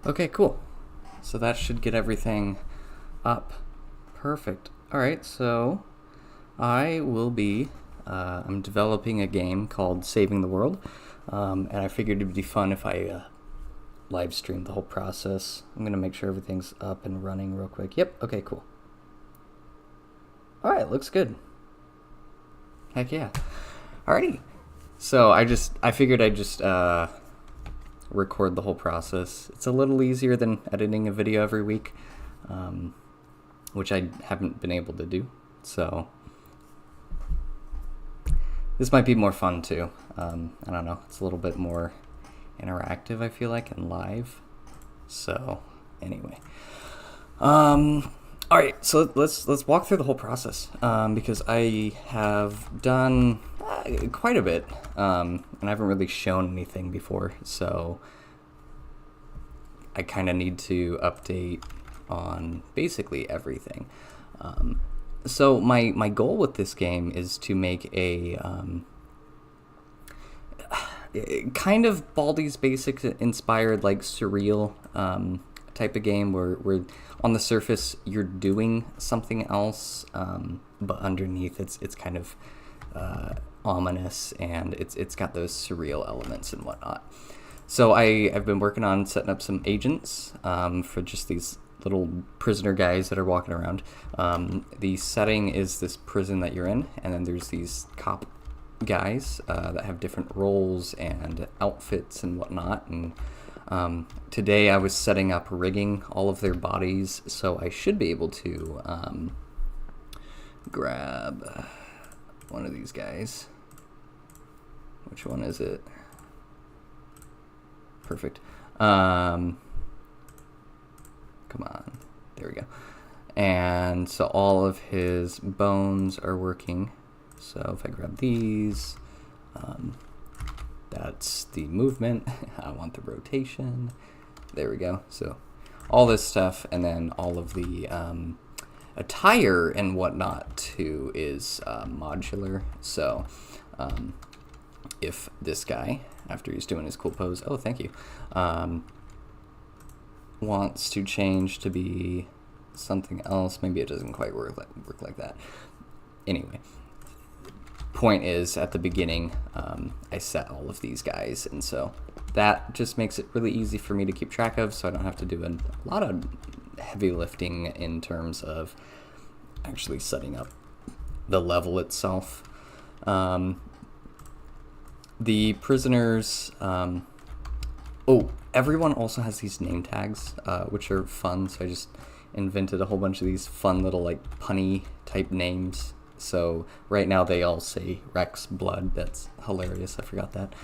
Okay, cool. So that should get everything up. Perfect. All right, so I will be. I'm developing a game called Saving the World, and I figured it'd be fun if I live streamed the whole process. I'm gonna make sure everything's up and running real quick. Yep. Okay. Cool. All right. Looks good. Heck yeah. Alrighty. So I figured I'd just record the whole process. It's a little easier than editing a video every week, which I haven't been able to do. So this might be more fun too. I don't know. It's a little bit more interactive, I feel like, and live. So anyway, all right. So let's walk through the whole process because I have done quite a bit, and I haven't really shown anything before. So I kind of need to update on basically everything. So my goal with this game is to make a kind of Baldi's Basics inspired, like surreal type of game where on the surface you're doing something else, but underneath it's kind of ominous, and it's got those surreal elements and whatnot. So I've been working on setting up some agents for just these little prisoner guys that are walking around. The setting is this prison that you're in, and then there's these cop guys that have different roles and outfits and whatnot. And today I was setting up rigging all of their bodies, so I should be able to grab one of these guys. Which one is it? Perfect. Come on. There we go. And so all of his bones are working. So if I grab these, that's the movement. I want the rotation. There we go. So all this stuff, and then all of the attire and whatnot too is modular. So if this guy, after he's doing his cool pose, oh thank you, wants to change to be something else, maybe it doesn't quite work like that. Anyway, point is, at the beginning I set all of these guys, and so that just makes it really easy for me to keep track of, so I don't have to do a lot of heavy lifting in terms of actually setting up the level itself. The prisoners, everyone also has these name tags, which are fun, so I just invented a whole bunch of these fun little like punny type names. So right now they all say Rex Blood. That's hilarious. I forgot that.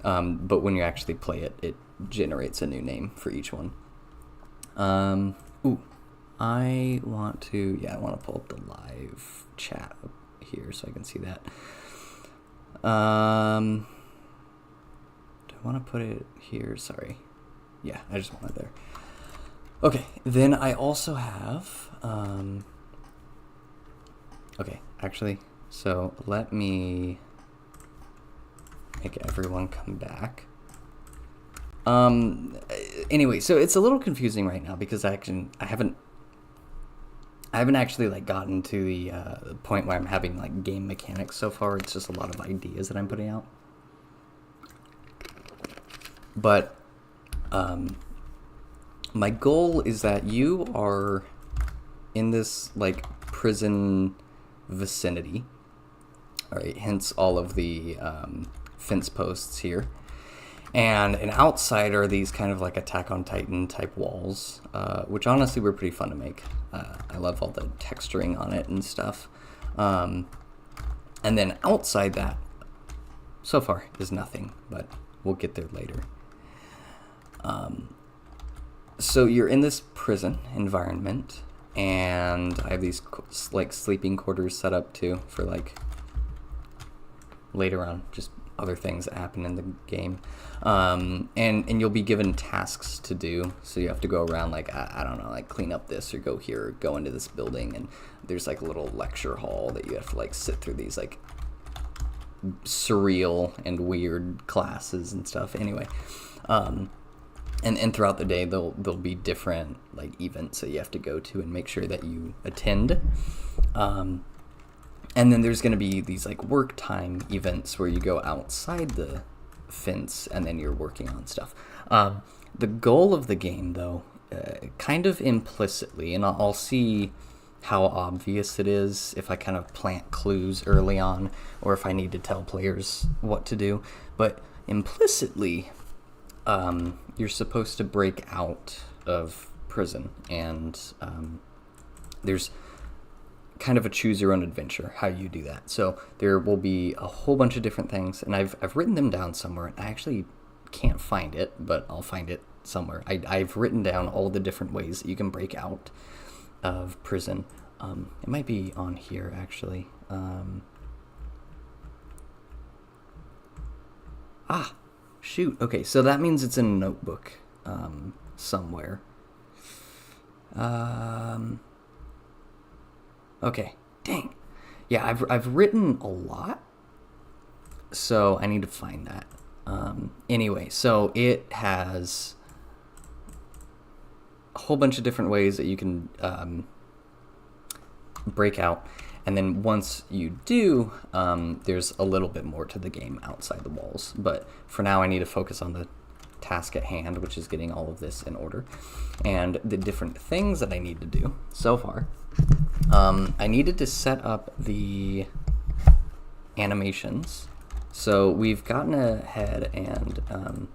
But when you actually play it, it generates a new name for each one. I want to pull up the live chat up here so I can see that. Do I want to put it here? Sorry. Yeah, I just want it there. Okay, then I also have, okay, actually, so let me make everyone come back. Anyway, so it's a little confusing right now because I haven't actually like gotten to the point where I'm having like game mechanics so far. It's just a lot of ideas that I'm putting out. But my goal is that you are in this like prison vicinity. All right, hence all of the fence posts here. And outside are these kind of like Attack on Titan type walls, which honestly were pretty fun to make. I love all the texturing on it and stuff. And then outside that, so far, is nothing, but we'll get there later. So you're in this prison environment, and I have these like sleeping quarters set up too for like later on, just other things that happen in the game. And you'll be given tasks to do, so you have to go around like I don't know, like clean up this or go here or go into this building, and there's like a little lecture hall that you have to like sit through these like surreal and weird classes and stuff. Anyway, and throughout the day there'll be different like events that you have to go to and make sure that you attend. And then there's going to be these like work time events where you go outside the fence and then you're working on stuff. The goal of the game, though, kind of implicitly, and I'll see how obvious it is if I kind of plant clues early on or if I need to tell players what to do, but implicitly, you're supposed to break out of prison, and there's kind of a choose your own adventure how you do that. So there will be a whole bunch of different things, and I've written them down somewhere. I actually can't find it, but I'll find it somewhere. I've written down all the different ways that you can break out of prison. It might be on here actually. Shoot. Okay, so that means it's in a notebook somewhere. Okay, dang. Yeah, I've written a lot, so I need to find that. Anyway, so it has a whole bunch of different ways that you can break out, and then once you do, there's a little bit more to the game outside the walls. But for now, I need to focus on the task at hand, which is getting all of this in order, and the different things that I need to do so far. I needed to set up the animations. So we've gotten ahead, and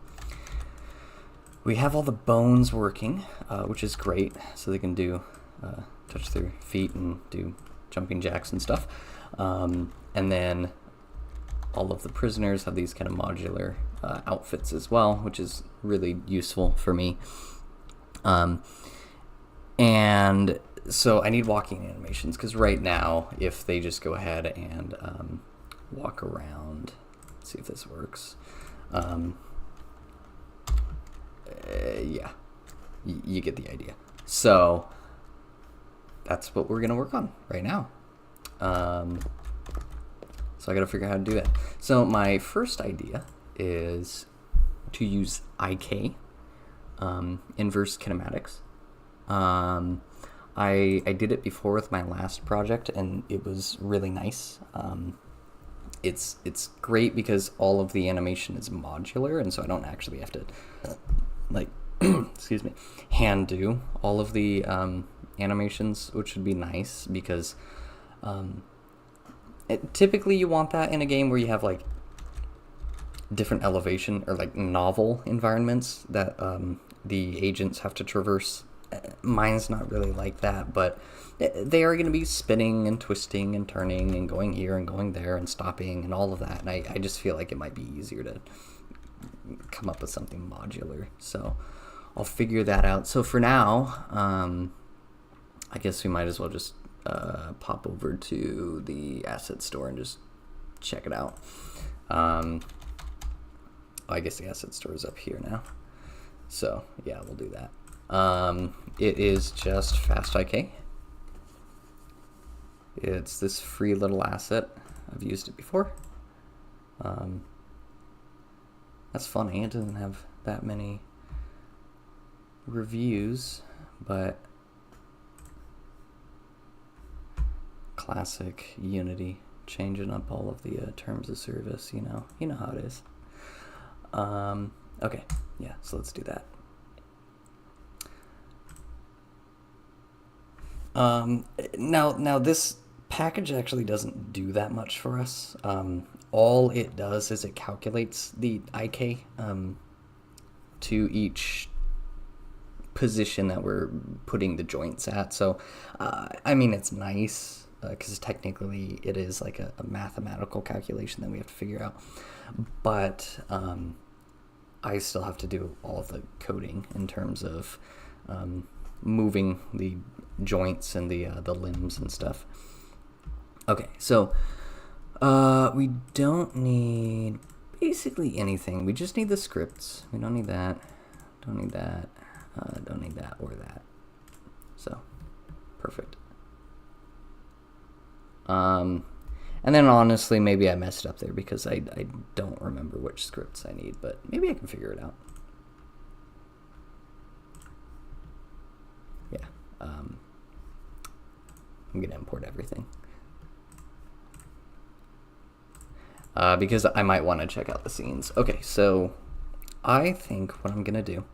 we have all the bones working, which is great. So they can do touch their feet and do jumping jacks and stuff. And then all of the prisoners have these kind of modular outfits as well, which is really useful for me. And so I need walking animations, because right now, if they just go ahead and walk around, let's see if this works. Yeah, you get the idea. So that's what we're going to work on right now. So I got to figure out how to do that. So my first idea is to use IK, inverse kinematics. I did it before with my last project, and it was really nice. It's great because all of the animation is modular, and so I don't actually have to like excuse me, hand do all of the animations, which would be nice because typically you want that in a game where you have like different elevation or like novel environments that the agents have to traverse. Mine's not really like that, but they are going to be spinning and twisting and turning and going here and going there and stopping and all of that, and I just feel like it might be easier to come up with something modular, so I'll figure that out. So for now, I guess we might as well just pop over to the asset store and just check it out. I guess the asset store is up here now, so yeah, we'll do that. It is just FastIK. It's this free little asset. I've used it before. That's funny, it doesn't have that many reviews, but classic Unity, changing up all of the terms of service, you know how it is. Okay, yeah, so let's do that. Now this package actually doesn't do that much for us. All it does is it calculates the IK to each position that we're putting the joints at. So, I mean, it's nice because technically it is like a mathematical calculation that we have to figure out. But I still have to do all of the coding in terms of moving the joints and the limbs and stuff. Okay, so we don't need basically anything. We just need the scripts. We don't need that. Don't need that. Don't need that or that. So, perfect. And then honestly, maybe I messed up there because I don't remember which scripts I need, but maybe I can figure it out. I'm gonna import everything. Because I might want to check out the scenes. Okay, so I think what I'm gonna do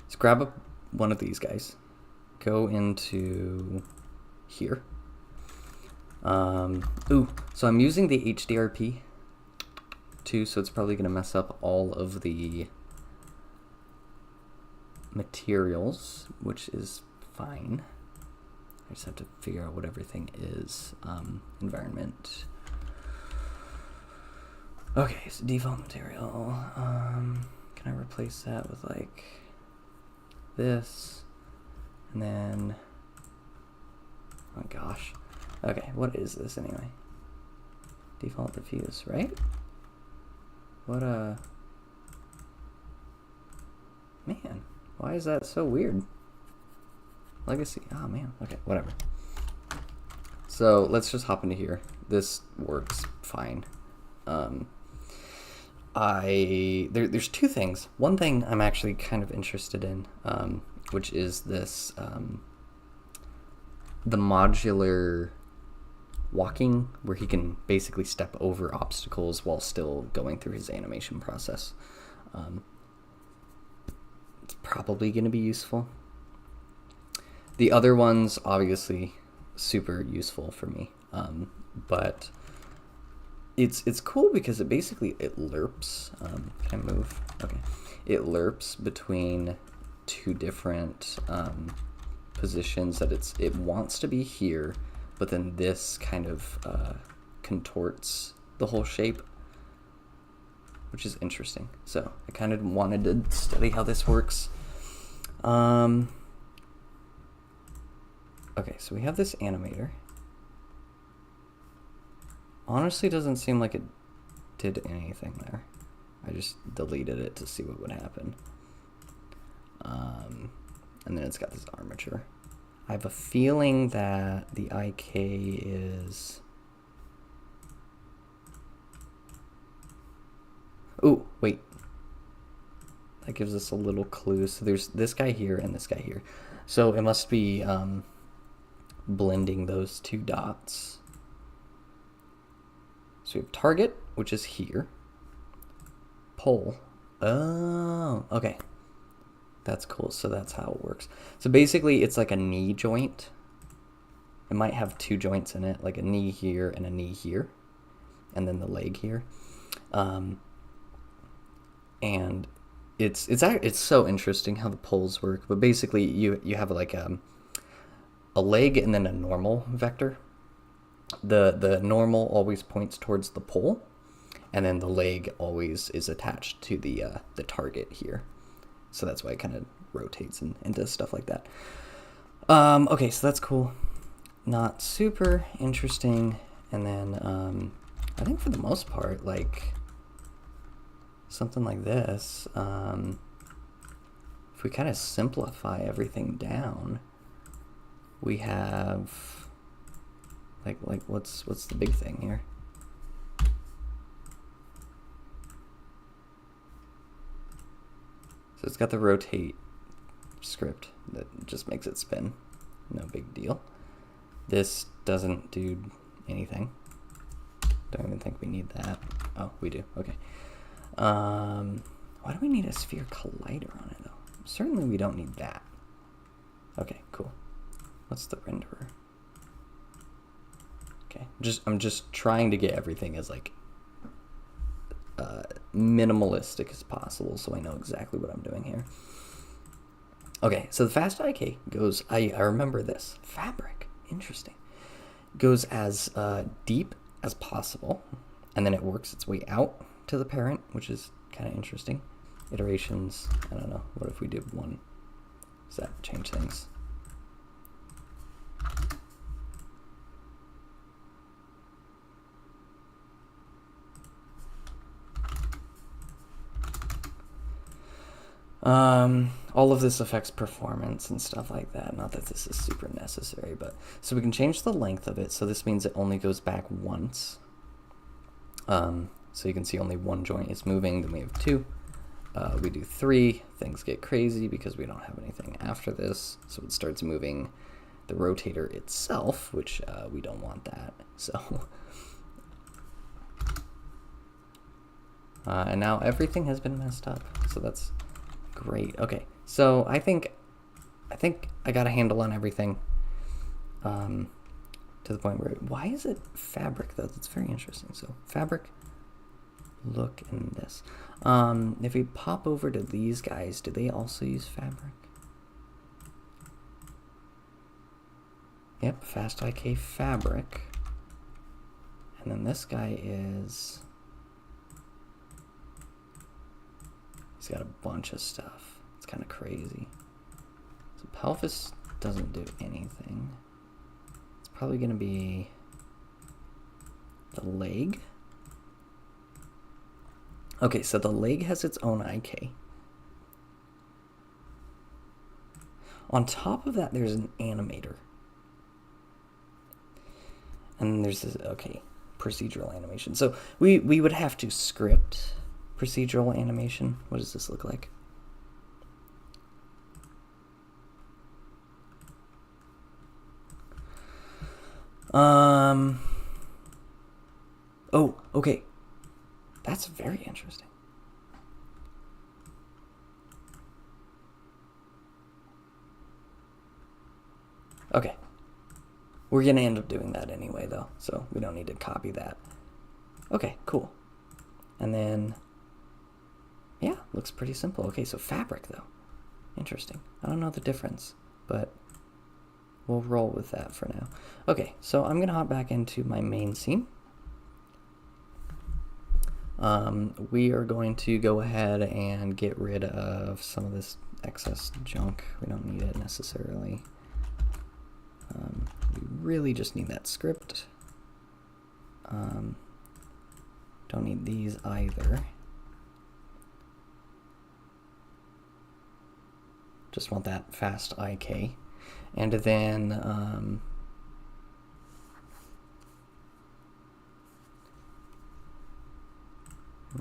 is grab one of these guys, go into here. So I'm using the HDRP too, so it's probably gonna mess up all of the materials, which is fine. I just have to figure out what everything is. Environment. Okay, so default material. Can I replace that with like this? And then, oh gosh. Okay, what is this anyway? Default diffuse, right? What man, why is that so weird? Legacy, oh man, okay, whatever. So let's just hop into here. This works fine. There's two things. One thing I'm actually kind of interested in, which is this, the modular walking, where he can basically step over obstacles while still going through his animation process. It's probably going to be useful. The other one's obviously super useful for me, but it's cool because it basically lerps. Can I move? Okay, it lerps between two different positions. That it wants to be here, but then this kind of contorts the whole shape, which is interesting. So I kind of wanted to study how this works. Okay, so we have this animator. Honestly, doesn't seem like it did anything there. I just deleted it to see what would happen. And then it's got this armature. I have a feeling that the IK is... Ooh, wait. That gives us a little clue. So there's this guy here and this guy here. So it must be blending those two dots. So we have target, which is here. Pole. Oh, okay. That's cool. So that's how it works. So basically, it's like a knee joint. It might have two joints in it, like a knee here and a knee here, and then the leg here. And it's so interesting how the poles work. But basically, you have like a leg and then a normal vector. The normal always points towards the pole, and then the leg always is attached to the target here. So that's why it kind of rotates and does stuff like that. Okay, so that's cool. Not super interesting. And then I think for the most part, like something like this, if we kind of simplify everything down, we have like what's the big thing here? So it's got the rotate script that just makes it spin. No big deal. This doesn't do anything. Don't even think we need that. Oh, we do. Okay. Why do we need a sphere collider on it though? Certainly we don't need that. Okay, cool. What's the renderer? Okay, I'm just trying to get everything as like minimalistic as possible, so I know exactly what I'm doing here. Okay, so the fast IK goes, I remember this, fabric, interesting, goes as deep as possible, and then it works its way out to the parent, which is kind of interesting. Iterations, I don't know, what if we did one? Does that change things? All of this affects performance and stuff like that. Not that this is super necessary, but so we can change the length of it. So this means it only goes back once. So you can see only one joint is moving. Then we have two. We do three. Things get crazy because we don't have anything after this. So it starts moving the rotator itself, which we don't want that. So, and now everything has been messed up. So that's great. Okay, so I think I got a handle on everything. To the point where, why is it fabric though? That's very interesting. So fabric, look in this. If we pop over to these guys, do they also use fabric? Yep, fast IK fabric. And then this guy is, he's got a bunch of stuff. It's kind of crazy. So pelvis doesn't do anything. It's probably going to be the leg. Okay, so the leg has its own IK. On top of that, there's an animator. And then there's this, okay, procedural animation. So we would have to script procedural animation. What does this look like? Oh, okay. That's very interesting. Okay. We're going to end up doing that anyway, though, so we don't need to copy that. Okay, cool. And then, yeah, looks pretty simple. Okay, so fabric, though. Interesting. I don't know the difference, but we'll roll with that for now. Okay, so I'm going to hop back into my main scene. We are going to go ahead and get rid of some of this excess junk. We don't need it necessarily. We really just need that script. Don't need these either. Just want that fast IK. And then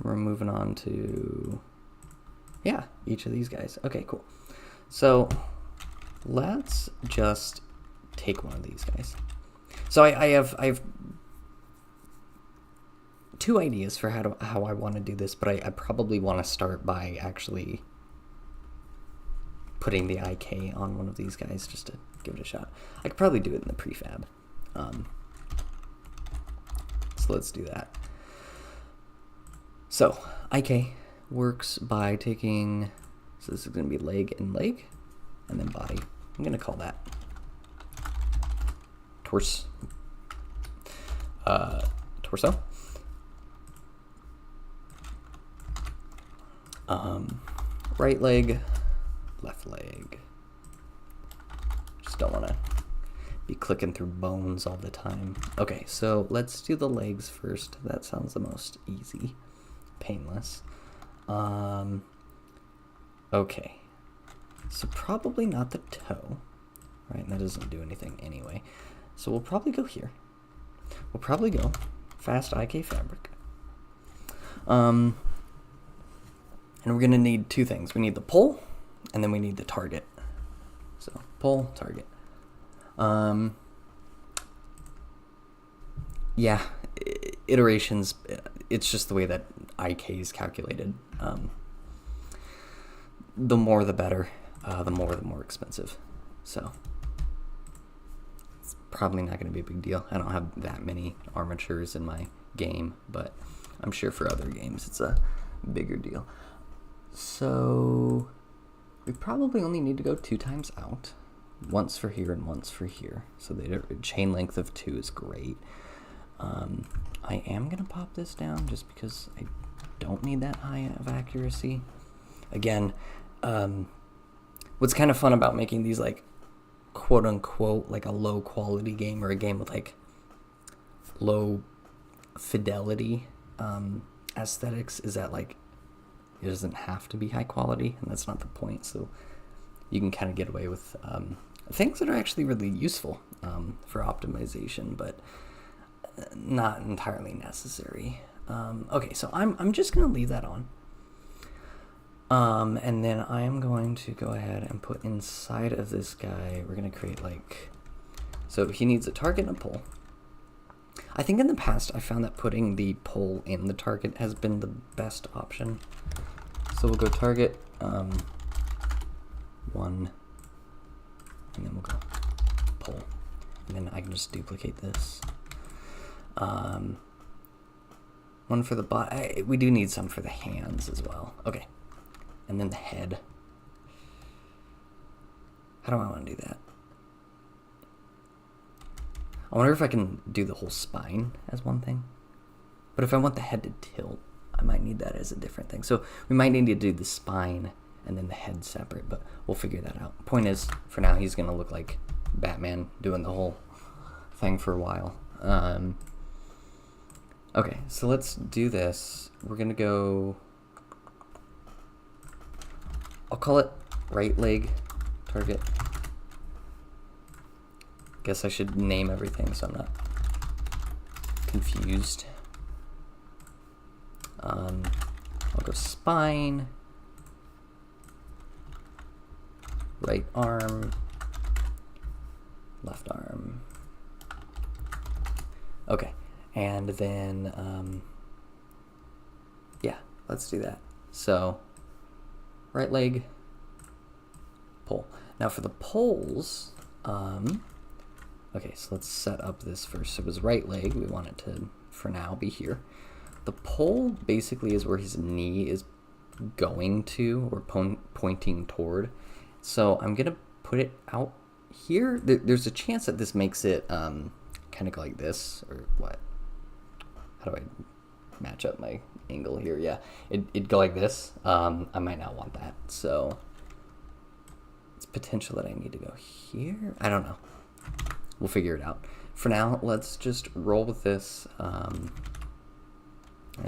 we're moving on to, yeah, each of these guys. Okay, cool. So let's just take one of these guys. So I have two ideas for how I want to do this, but I probably want to start by actually putting the IK on one of these guys just to give it a shot. I could probably do it in the prefab. So let's do that. So IK works by taking, so this is going to be leg and leg, and then body. I'm going to call that torso. Right leg, left leg. Just don't want to be clicking through bones all the time. Okay, so let's do the legs first. That sounds the most easy, painless. Okay, so probably not the toe, right? That doesn't do anything anyway. So we'll probably go here. We'll probably go fast IK fabric. And we're gonna need two things. We need the pull, and then we need the target. So pull, target. Yeah, iterations, it's just the way that IK is calculated. The more the better, the more expensive. So it's probably not going to be a big deal. I don't have that many armatures in my game, but I'm sure for other games it's a bigger deal. So we probably only need to go 2 times out. Once for here and once for here. So the chain length of 2 is great. I am going to pop this down just because I don't need that high of accuracy. Again, what's kind of fun about making these like quote unquote like a low quality game or a game with like low fidelity aesthetics is that like it doesn't have to be high quality, and that's not the point. So you can kind of get away with things that are actually really useful for optimization, but not entirely necessary. Okay, so I'm just going to leave that on. And then I am going to go ahead and put inside of this guy, we're going to create like So he needs a target and a pole. I think in the past I found that putting the pole in the target has been the best option. So we'll go target 1, and then we'll go pole. And then I can just duplicate this. 1 for the body. We do need some for the hands as well. Okay. And then the head. How do I want to do that? I wonder if I can do the whole spine as one thing. But if I want the head to tilt, I might need that as a different thing. So we might need to do the spine and then the head separate, but we'll figure that out. Point is, for now, he's going to look like Batman doing the whole thing for a while. Okay, so let's do this. We're going to go... I'll call it right leg target. Guess I should name everything so I'm not confused. I'll go spine, right arm, left arm. Okay, and then, yeah, let's do that. So, right leg, pull. Now for the poles, okay, so let's set up this first. So it was right leg. We want it to, for now, be here. The pole basically is where his knee is going to or pointing toward. So I'm going to put it out here. There's a chance that this makes it kind of go like this or what? How do I match up my angle here? Yeah, it'd go like this. I might not want that. So it's potential that I need to go here. I don't know. We'll figure it out. For now, let's just roll with this and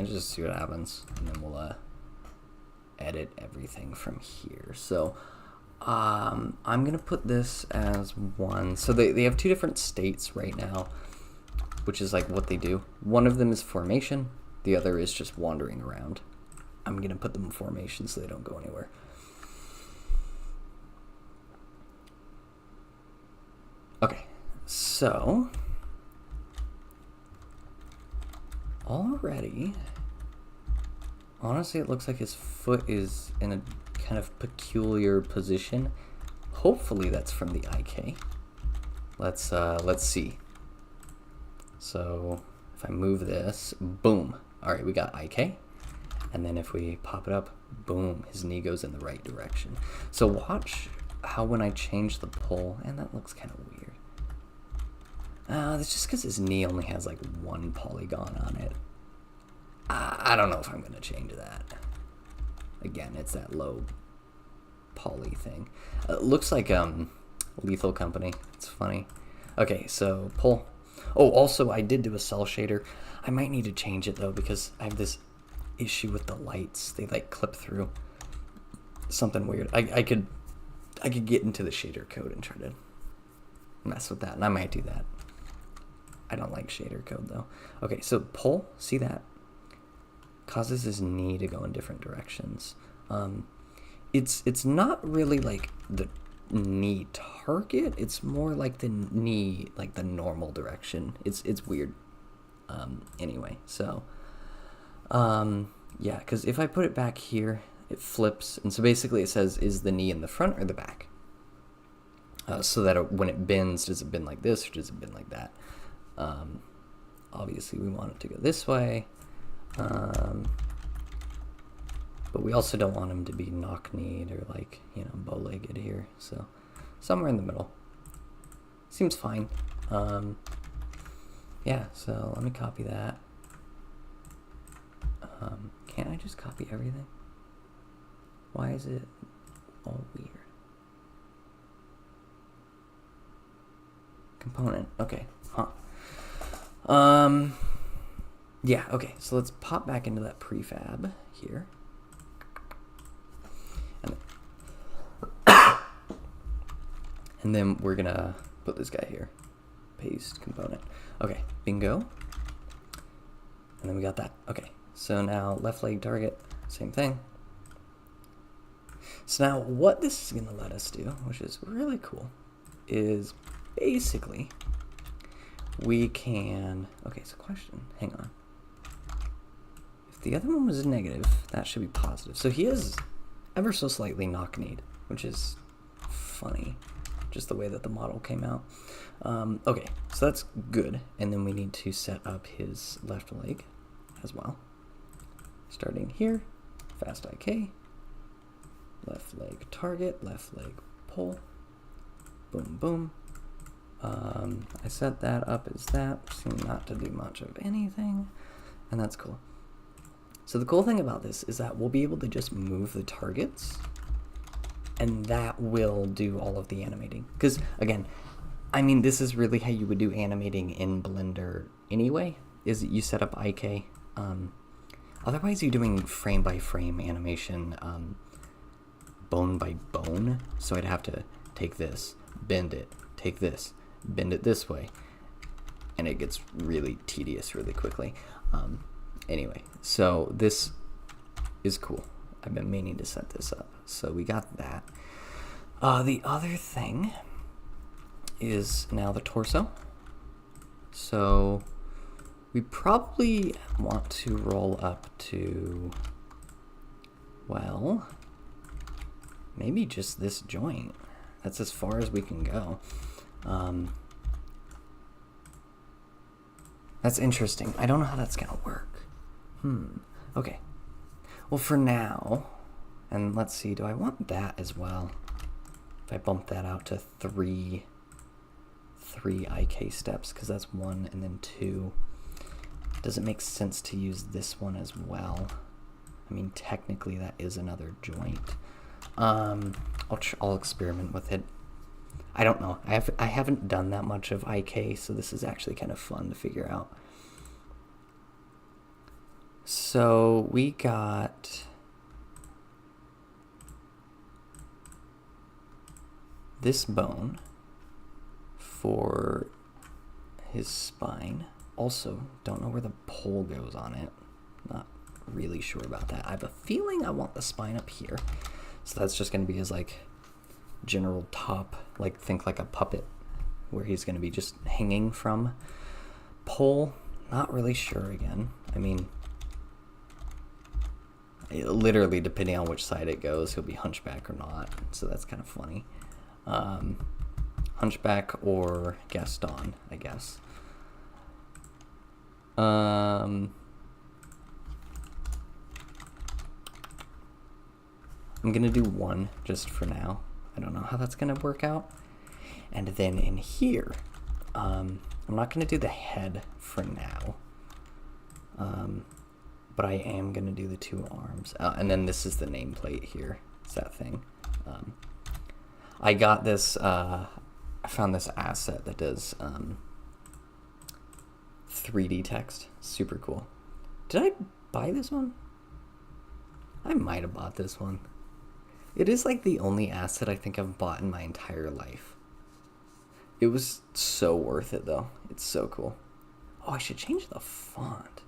just see what happens. And then we'll edit everything from here. So I'm going to put this as 1. So they have 2 different states right now, which is like what they do. One of them is formation. The other is just wandering around. I'm going to put them in formation so they don't go anywhere. Okay. So, already, honestly, it looks like his foot is in a kind of peculiar position. Hopefully that's from the IK. Let's see. So, if I move this, boom. All right, we got IK. And then if we pop it up, boom, his knee goes in the right direction. So watch how when I change the pull, and that looks kind of weird. That's just because his knee only has like 1 polygon on it. I don't know if I'm going to change that. Again, it's that low poly thing. Looks like Lethal Company. It's funny. Okay, so pull. Oh, also I did do a cell shader. I might need to change it though because I have this issue with the lights. They like clip through. Something weird. I could get into the shader code and try to mess with that, and I might do that. I don't like shader code though. Okay, so pull, see that? Causes his knee to go in different directions. It's not really like the knee target, it's more like the knee, like the normal direction. It's weird. Anyway, so yeah, because if I put it back here, it flips, and so basically it says, is the knee in the front or the back? So that when it bends, does it bend like this or does it bend like that? Obviously we want it to go this way, but we also don't want him to be knock-kneed or like, you know, bow-legged here, so somewhere in the middle seems fine. Yeah, so let me copy that. Can't I just copy everything? Why is it all weird? Component, okay, huh. Yeah, okay, so let's pop back into that prefab here. And then we're gonna put this guy here. Paste component. Okay, bingo. And then we got that. Okay, so now left leg target, same thing. So now what this is gonna let us do, which is really cool, is basically, we can... Okay, so question. Hang on. If the other one was negative, that should be positive. So he is ever so slightly knock-kneed, which is funny. Just the way that the model came out. Okay, so that's good. And then we need to set up his left leg as well. Starting here, fast IK, left leg target, left leg pull, boom, boom. I set that up as that, seemed not to do much of anything, and that's cool. So the cool thing about this is that we'll be able to just move the targets, and that will do all of the animating. Because, again, I mean, this is really how you would do animating in Blender anyway, is you set up IK. Otherwise, you're doing frame-by-frame animation, bone by bone. So I'd have to take this, bend it, take this, bend it this way. And it gets really tedious really quickly. Anyway, so this is cool. I've been meaning to set this up. So we got that. The other thing is now the torso. So we probably want to roll up to, well, maybe just this joint. That's as far as we can go. That's interesting. I don't know how that's gonna work. Okay. Well, for now, and let's see, do I want that as well? If I bump that out to three IK steps, because that's 1 and then 2. Does it make sense to use this one as well? I mean, technically that is another joint. I'll experiment with it. I don't know. I haven't done that much of IK, so this is actually kind of fun to figure out. So we got this bone for his spine. Also, don't know where the pole goes on it. Not really sure about that. I have a feeling I want the spine up here. So that's just going to be his, like, general top, like, think like a puppet, where he's going to be just hanging from. Pole, not really sure again. I mean, literally, depending on which side it goes, he'll be hunchback or not. So that's kind of funny. Hunchback or Gaston, I guess. I'm gonna do 1 just for now. I don't know how that's gonna work out. And then in here, I'm not gonna do the head for now. But I am gonna do the 2 arms. And then this is the nameplate here. It's that thing. I got this, I found this asset that does 3D text. Super cool. Did I buy this one? I might have bought this one. It is like the only asset I think I've bought in my entire life. It was so worth it though. It's so cool. Oh, I should change the font.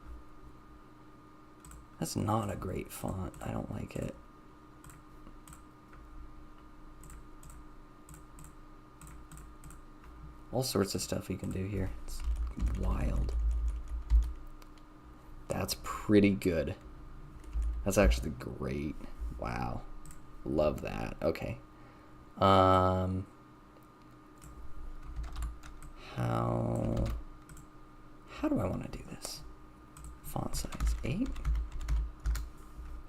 That's not a great font. I don't like it. All sorts of stuff you can do here. It's wild. That's pretty good. That's actually great. Wow. Love that. Okay. How do I want to do this? Font size 8?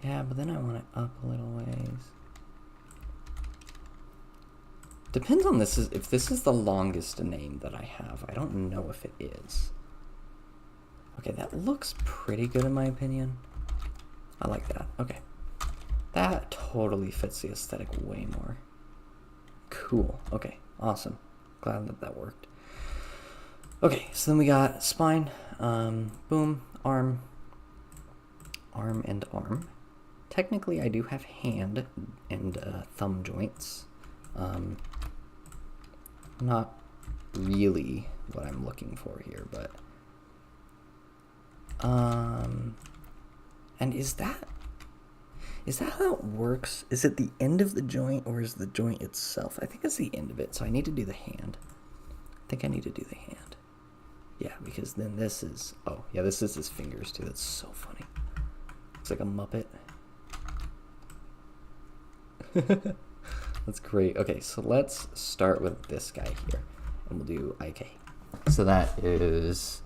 Yeah, but then I want it up a little ways. Depends on this, if this is the longest name that I have. I don't know if it is. Okay, that looks pretty good in my opinion. I like that. Okay. That totally fits the aesthetic way more. Cool. Okay, awesome. Glad that that worked. Okay, so then we got spine, boom, arm, and arm. Technically, I do have hand and thumb joints. Not really what I'm looking for here, but and is that how it works? Is it the end of the joint or is the joint itself? I think it's the end of it, so I need to do the hand. think I need to do the hand. Yeah, because then this is... Oh, yeah, this is his fingers, too. That's so funny. Looks like a Muppet. That's great. Okay, so let's start with this guy here. And we'll do IK. So that is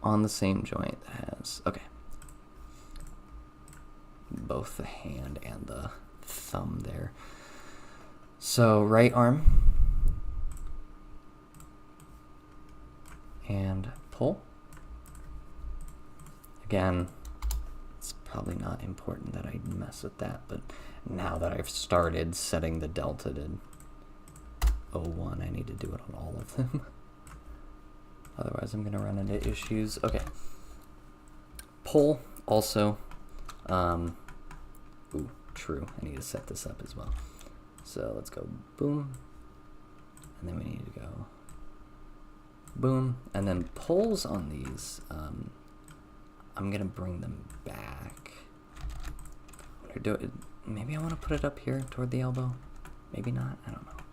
on the same joint that has... Okay. Both the hand and the thumb there. So right arm. And pull. Again, it's probably not important that I mess with that, but now that I've started setting the delta to 01, I need to do it on all of them. Otherwise, I'm going to run into issues. Okay. Pull also. Ooh, true. I need to set this up as well. So let's go boom. And then we need to go boom. And then pulls on these, I'm going to bring them back. Maybe I want to put it up here toward the elbow. Maybe not. I don't know.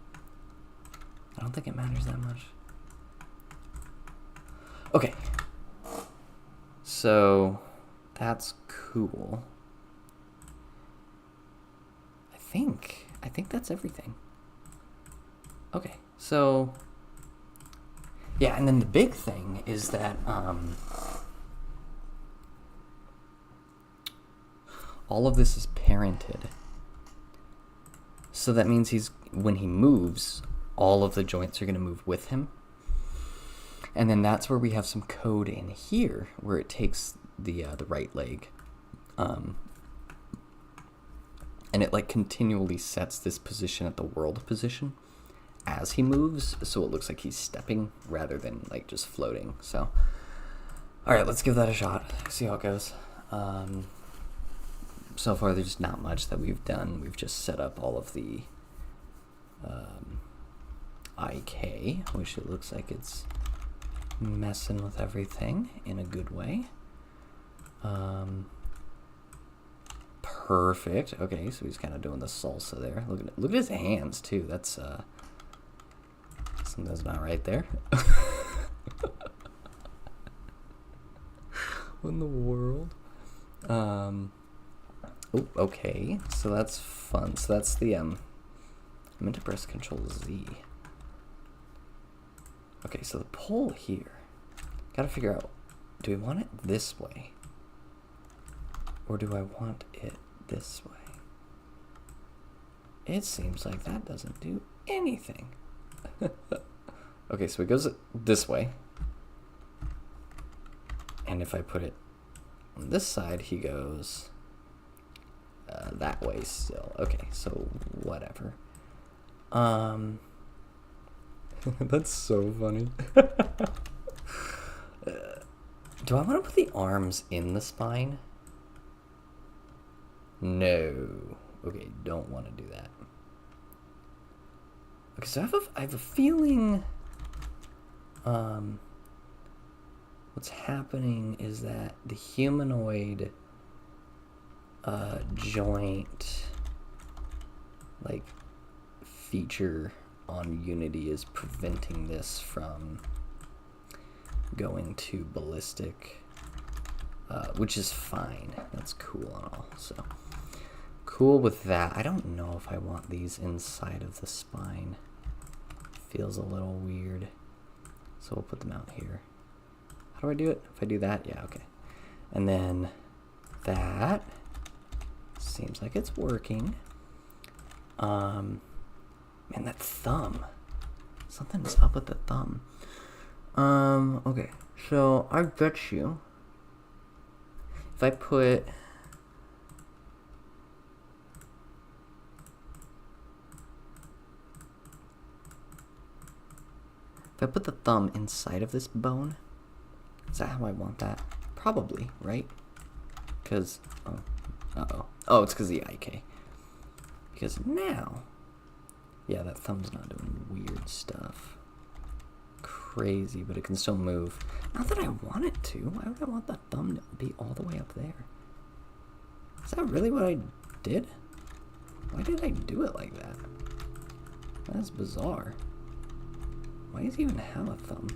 I don't think it matters that much. Okay. So that's cool. I think that's everything. Okay, so yeah, and then the big thing is that all of this is parented. So that means when he moves, all of the joints are going to move with him. And then that's where we have some code in here where it takes the right leg. And it like continually sets this position at the world position as he moves, so it looks like he's stepping rather than like just floating. So, all right, let's give that a shot. See how it goes. So far, there's not much that we've done. We've just set up all of the IK, which it looks like it's messing with everything in a good way. Perfect. Okay, so he's kind of doing the salsa there. Look at his hands too. That's something's not right there. What in the world? Oh, okay. So that's fun. So that's the I meant to press Control Z. Okay, so the pull here. Gotta figure out, do we want it this way? Or do I want it this way? It seems like that doesn't do anything. Okay, so it goes this way. And if I put it on this side, he goes that way still. Okay, so whatever. That's so funny. Do I want to put the arms in the spine? No. Okay, don't want to do that. Okay, so I have a feeling what's happening is that the humanoid joint like feature on Unity is preventing this from going to ballistic, which is fine. That's cool and all. So cool with that. I don't know if I want these inside of the spine. Feels a little weird. So we'll put them out here. How do I do it? If I do that, yeah, okay. And then that seems like it's working. Man, that thumb. Something's up with the thumb. Okay. So I bet you if I put the thumb inside of this bone, is that how I want that? Probably, right? Because, oh, it's because of the IK. Because now, yeah, that thumb's not doing weird stuff. Crazy, but it can still move. Not that I want it to. Why would I want the thumb to be all the way up there? Is that really what I did? Why did I do it like that? That's bizarre. Why does he even have a thumb?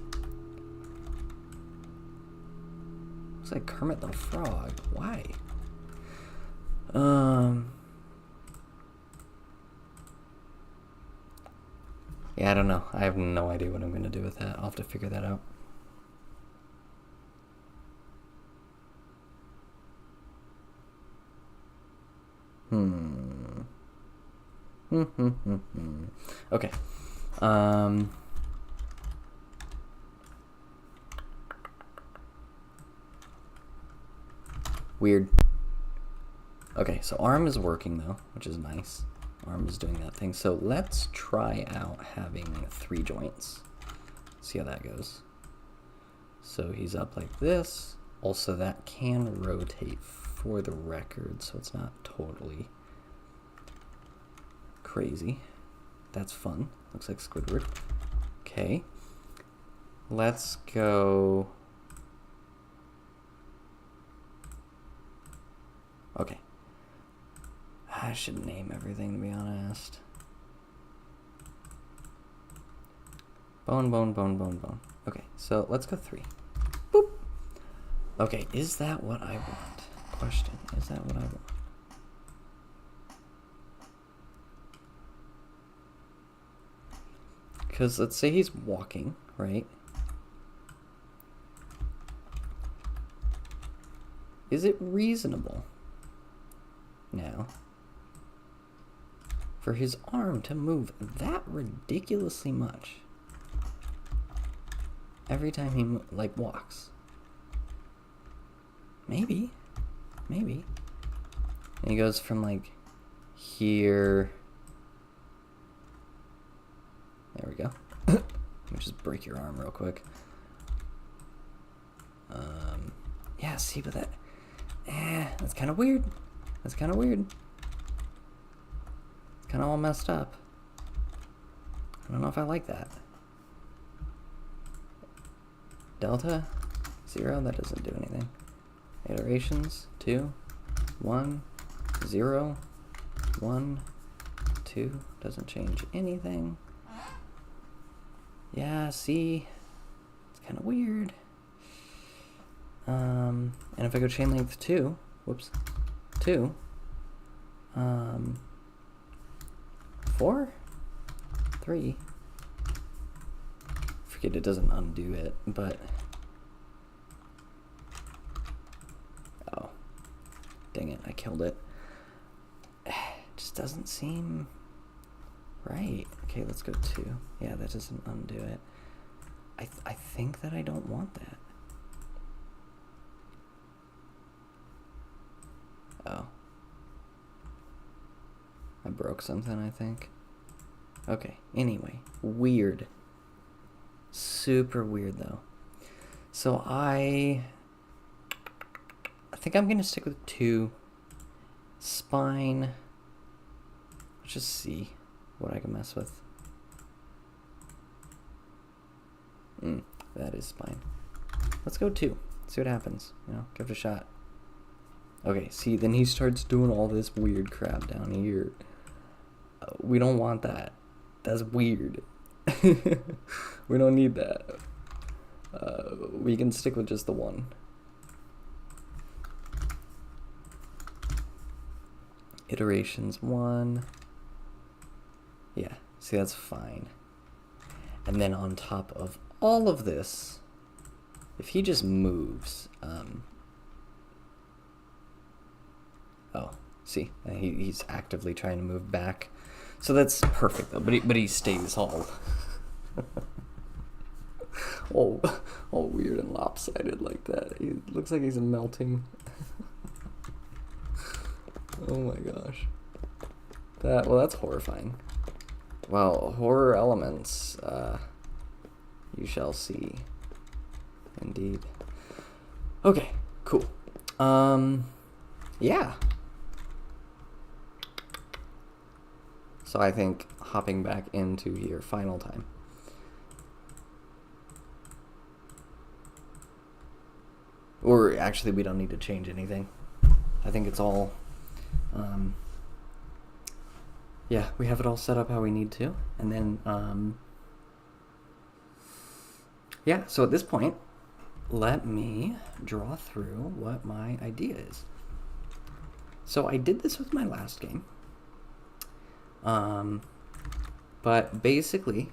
Looks like Kermit the Frog. Why? Yeah, I don't know. I have no idea what I'm going to do with that. I'll have to figure that out. Okay. Weird. Okay, so arm is working though, which is nice. Arm is doing that thing. So let's try out having 3 joints. See how that goes. So he's up like this. Also, that can rotate for the record, so it's not totally crazy. That's fun. Looks like Squidward. Okay. Let's go. Okay. I should name everything, to be honest. Bone, bone, bone, bone, bone. Okay, so let's go 3. Boop. Okay, is that what I want? Question, is that what I want? Because let's say he's walking, right? Is it reasonable now for his arm to move that ridiculously much every time he like walks? Maybe. And he goes from like here. There we go. Let me just break your arm real quick. Yeah, see, but that's kind of weird. It's kind of all messed up. I don't know if I like that. Delta, 0, that doesn't do anything. Iterations, 2, 1, 0, 1, 2, doesn't change anything. Yeah, see, it's kind of weird. And if I go chain length 2, 2, 4, 3, forget it doesn't undo it, but, oh, dang it, I killed it. It just doesn't seem right. Okay, let's go 2. Yeah, that doesn't undo it. I think that I don't want that. Oh. I broke something, I think. Okay, anyway. Weird. Super weird, though. So I think I'm going to stick with 2. Spine. Let's just see what I can mess with. That is spine. Let's go 2. See what happens. You know, give it a shot. Okay, see, then he starts doing all this weird crap down here. We don't want that. That's weird. We don't need that. We can stick with just the 1. Iterations 1. Yeah, see, that's fine. And then on top of all of this, if he just moves, oh, see, he's actively trying to move back. So that's perfect, though, but he stays all, all weird and lopsided like that. He looks like he's melting. Oh my gosh. That's horrifying. Well, horror elements, you shall see. Indeed. Okay, cool. Yeah. So I think hopping back into here, final time. Or actually, we don't need to change anything. I think it's all, yeah, we have it all set up how we need to. And then, yeah, so at this point, let me draw through what my idea is. So I did this with my last game. But basically,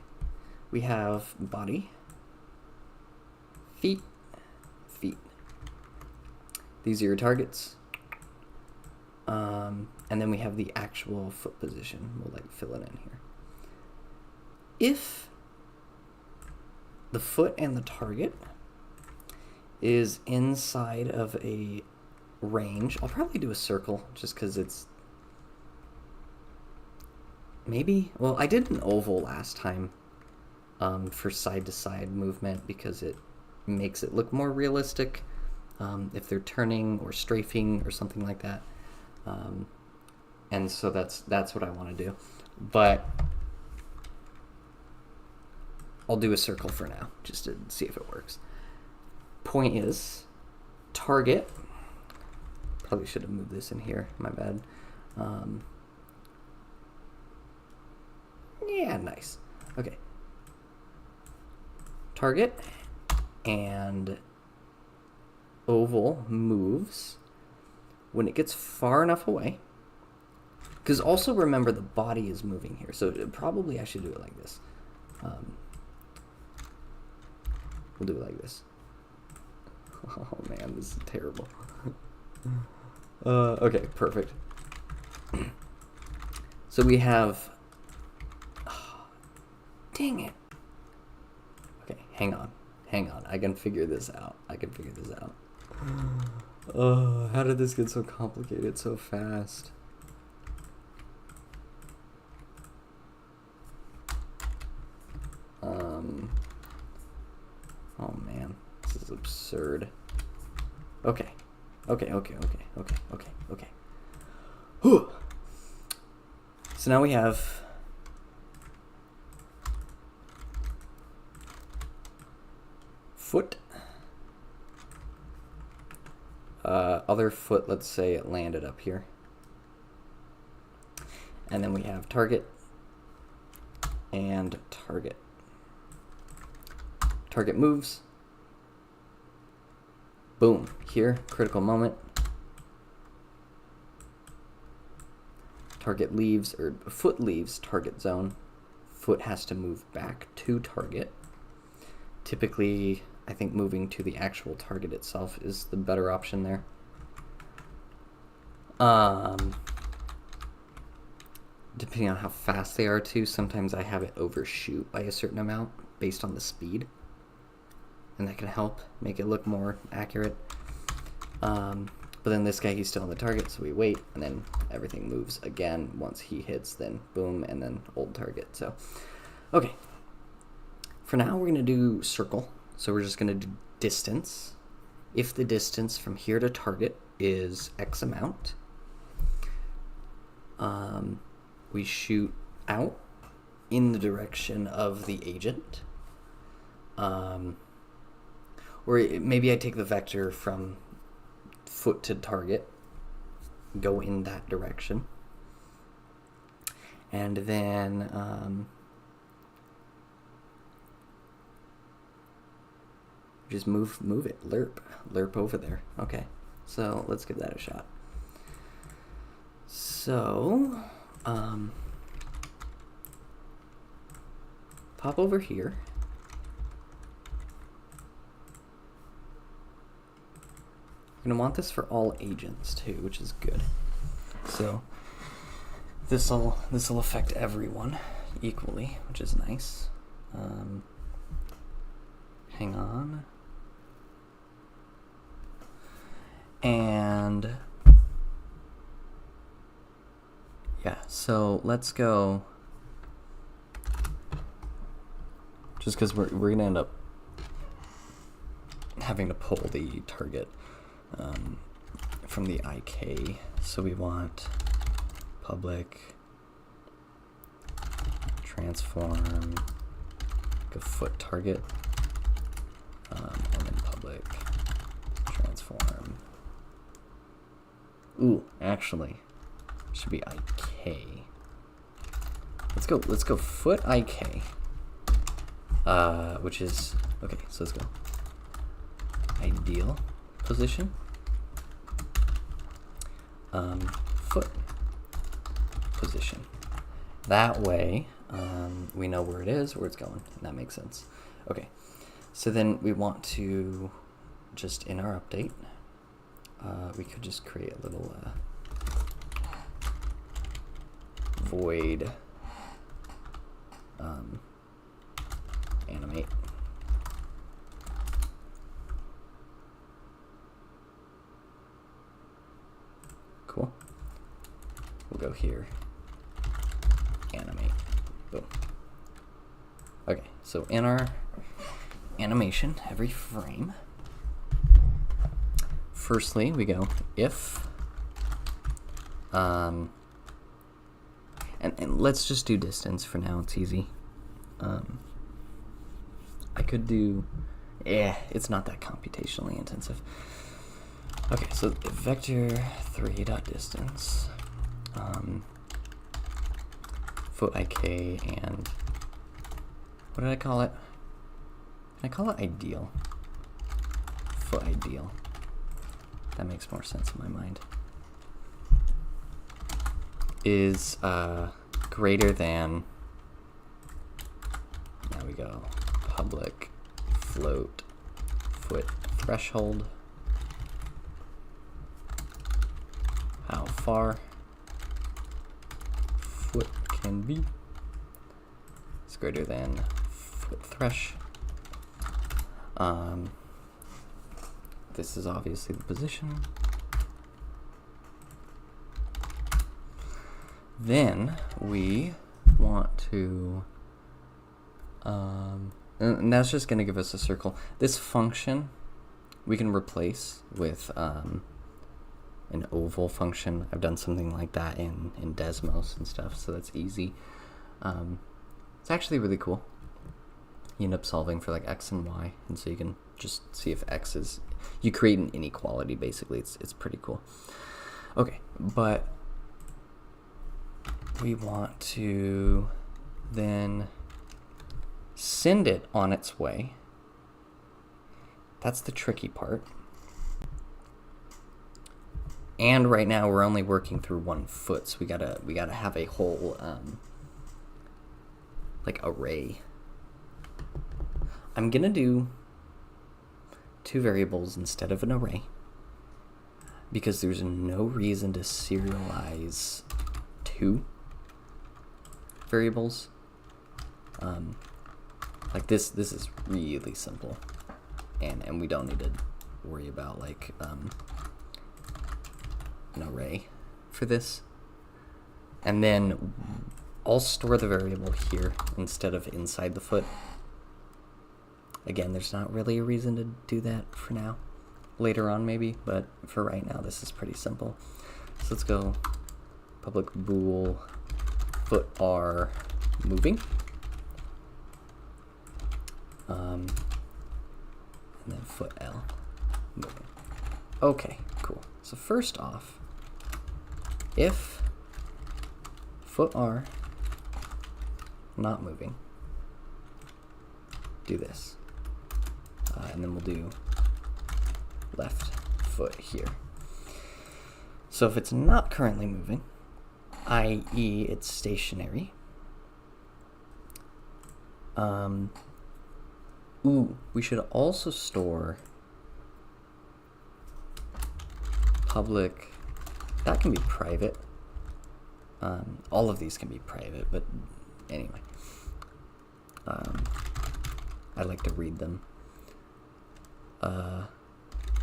we have body, feet, feet. These are your targets. And then we have the actual foot position. We'll like fill it in here. If the foot and the target is inside of a range, I'll probably do a circle just because it's maybe, well, I did an oval last time for side-to-side movement because it makes it look more realistic if they're turning or strafing or something like that. And so that's what I want to do. But I'll do a circle for now just to see if it works. Point is, target, probably should have moved this in here, my bad. Yeah, nice. Okay. Target and oval moves when it gets far enough away. Because also remember the body is moving here, so probably I should do it like this. We'll do it like this. Oh man, this is terrible. Okay, perfect. So we have... Oh, dang it. Okay, hang on. I can figure this out. Oh, how did this get so complicated so fast? Oh man, this is absurd. Okay. Whew. So now we have foot. Other foot, let's say it landed up here. And then we have target and target. Target moves. Boom. Here, critical moment. Target leaves, or foot leaves target zone. Foot has to move back to target. Typically, I think moving to the actual target itself is the better option there. Depending on how fast they are too, sometimes I have it overshoot by a certain amount based on the speed. And that can help make it look more accurate. But then this guy, he's still on the target, so we wait, and then everything moves again. Once he hits, then boom, and then old target. So, okay. For now, we're going to do circle. So we're just going to do distance. If the distance from here to target is X amount, we shoot out in the direction of the agent. Or maybe I take the vector from foot to target, go in that direction, and then just move it, lerp over there. Okay, so let's give that a shot. So pop over here. I'm going to want this for all agents too, which is good. So this'll affect everyone equally, which is nice. Hang on. And yeah, so let's go, just because we're going to end up having to pull the target from the IK. So we want public transform a foot target, and then public transform. Ooh, actually, should be IK. Let's go foot IK, which is Okay, so let's go. Ideal position. Foot position. That way, we know where it is, where it's going, and that makes sense. Okay, so then we want to, just in our update, we could just create a little void animate. Cool. We'll go here, animate, boom. Okay, so in our animation, every frame, firstly we go if, and let's just do distance for now, it's easy. I could do, it's not that computationally intensive. Okay, so vector 3.distance, foot IK, and what did I call it? Can I call it ideal? Foot ideal. That makes more sense in my mind. Is greater than, now we go, public float foot threshold. How far foot can be. It's greater than foot thresh. This is obviously the position. Then we want to, and that's just going to give us a circle. This function we can replace with an oval function. I've done something like that in Desmos and stuff, so that's easy. It's actually really cool. You end up solving for like x and y, and so you can just see if x is, you create an inequality basically. It's pretty cool. Okay, but we want to then send it on its way. That's the tricky part. And right now we're only working through 1 foot, so we gotta have a whole like array. I'm gonna do 2 variables instead of an array because there's no reason to serialize 2 variables. Like this is really simple, and we don't need to worry about like an array for this. And then I'll store the variable here instead of inside the foot. Again, there's not really a reason to do that for now. Later on maybe, but for right now this is pretty simple. So let's go public bool foot r moving. And then foot L moving. Okay, cool. So first off, if foot R not moving, do this. And then we'll do left foot here. So if it's not currently moving, i.e. it's stationary, we should also store public, that can be private. All of these can be private, but anyway. I like to read them.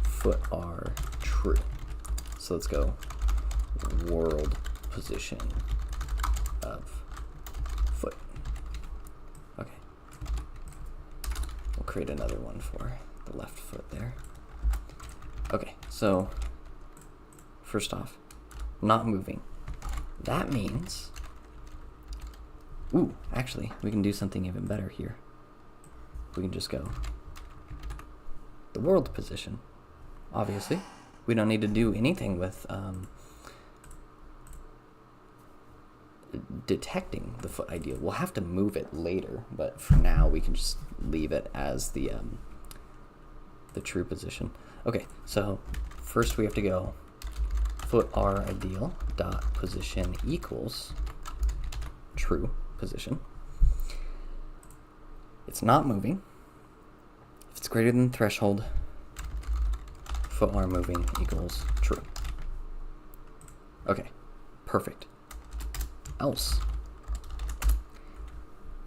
Foot R true. So let's go world position of foot. Okay. We'll create another one for the left foot there. Okay, so first off, not moving. That means, actually, we can do something even better here. We can just go the world position. Obviously, we don't need to do anything with detecting the foot ideal. We'll have to move it later, but for now we can just leave it as the true position. Okay, so first we have to go foot R ideal dot position equals true position. It's not moving. If it's greater than the threshold, foot R moving equals true. Okay, perfect. Else,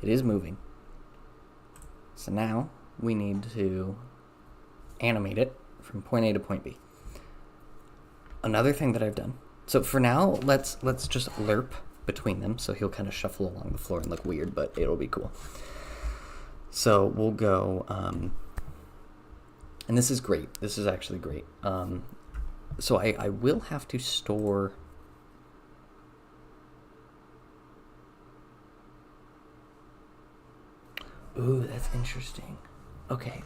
it is moving. So now we need to animate it from point A to point B. Another thing that I've done. So for now, let's just lerp between them. So he'll kind of shuffle along the floor and look weird, but it'll be cool. So we'll go, and this is great. This is actually great. So I will have to store. Ooh, that's interesting. Okay.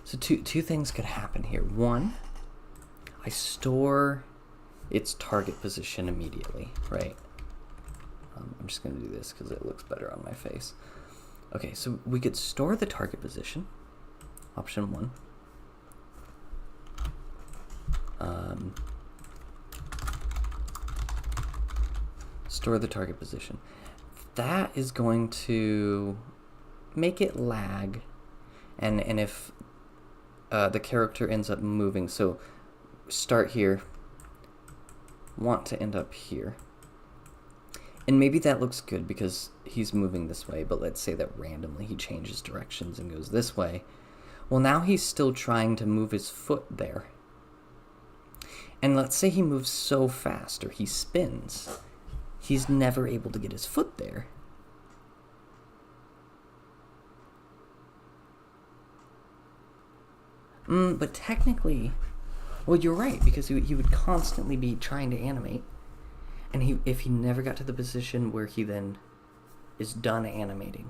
So two things could happen here. One, I store its target position immediately, right? I'm just going to do this because it looks better on my face. Okay, so we could store the target position, option 1. Store the target position. That is going to make it lag, and if the character ends up moving, so start here, want to end up here. And maybe that looks good because he's moving this way, but let's say that randomly he changes directions and goes this way. Well, now he's still trying to move his foot there. And let's say he moves so fast or he spins, he's never able to get his foot there. But technically, well, you're right, because he would constantly be trying to animate. And if he never got to the position where he then is done animating,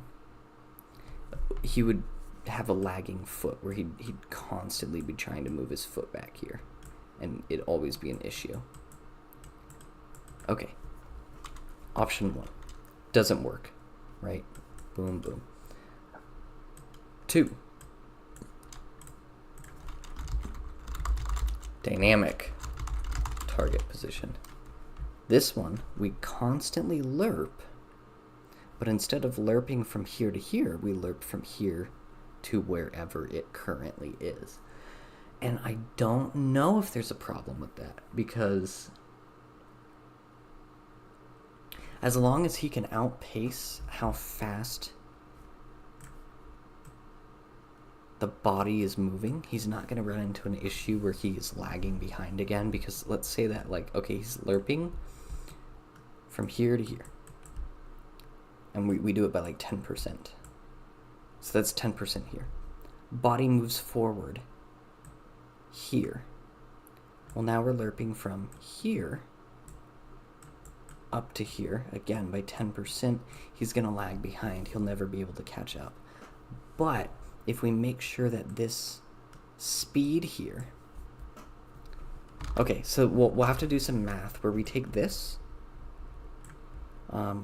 he would have a lagging foot where he'd constantly be trying to move his foot back here. And it'd always be an issue. Okay. Option 1. Doesn't work. Right? Boom, boom. 2. Dynamic target position. This one, we constantly lerp, but instead of lerping from here to here, we lerp from here to wherever it currently is. And I don't know if there's a problem with that, because as long as he can outpace how fast the body is moving, he's not going to run into an issue where he is lagging behind again, because let's say that, like, okay, he's lerping from here to here, and we do it by like 10%. So that's 10% here. Body moves forward here. Well, now we're lerping from here up to here, again by 10%. He's going to lag behind. He'll never be able to catch up. But if we make sure that this speed here, okay, so we'll have to do some math where we take this,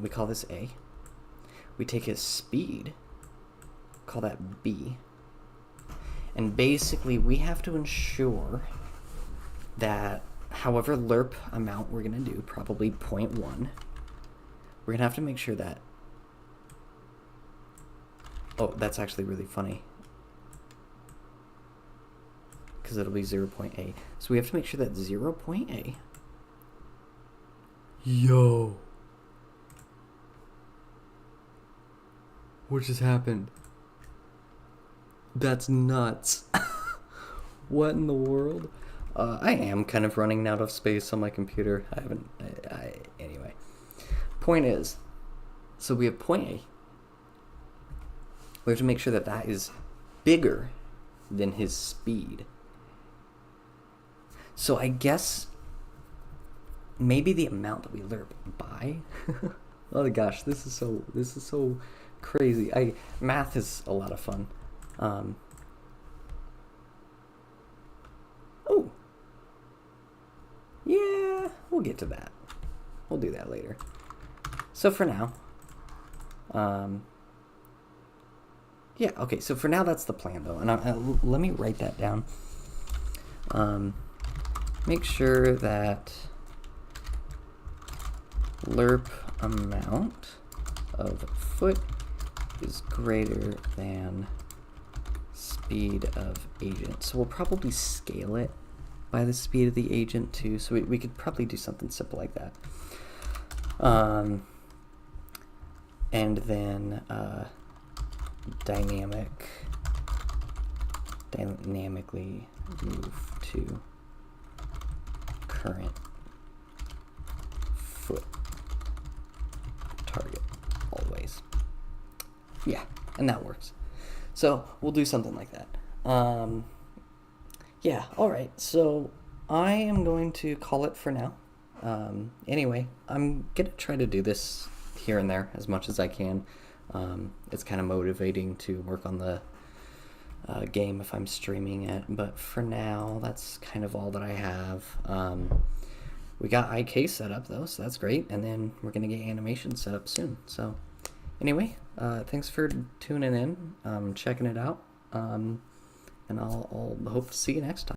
we call this A, we take his speed, call that B, and basically we have to ensure that however lerp amount we're going to do, probably 0.1, we're going to have to make sure that, oh, that's actually really funny, because it'll be 0.A. So we have to make sure that 0.A, yo, what just happened? That's nuts. What in the world? I am kind of running out of space on my computer. Anyway. Point is, so we have point A. We have to make sure that that is bigger than his speed. So I guess maybe the amount that we lerp by. Oh gosh, this is so crazy. Math is a lot of fun. Oh, yeah, we'll get to that. we'll do that later. So for now, yeah, okay, so for now that's the plan though, and let me write that down. Make sure that lerp amount of foot is greater than speed of agent. So we'll probably scale it by the speed of the agent too, so we could probably do something simple like that. And then dynamically move to current foot target always. Yeah, and that works. So we'll do something like that. Yeah, all right. So I am going to call it for now. Anyway, I'm going to try to do this here and there as much as I can. It's kind of motivating to work on the game if I'm streaming it. But for now, that's kind of all that I have. We got IK set up, though, so that's great. And then we're going to get animation set up soon. So anyway, thanks for tuning in, checking it out. And I'll hope to see you next time.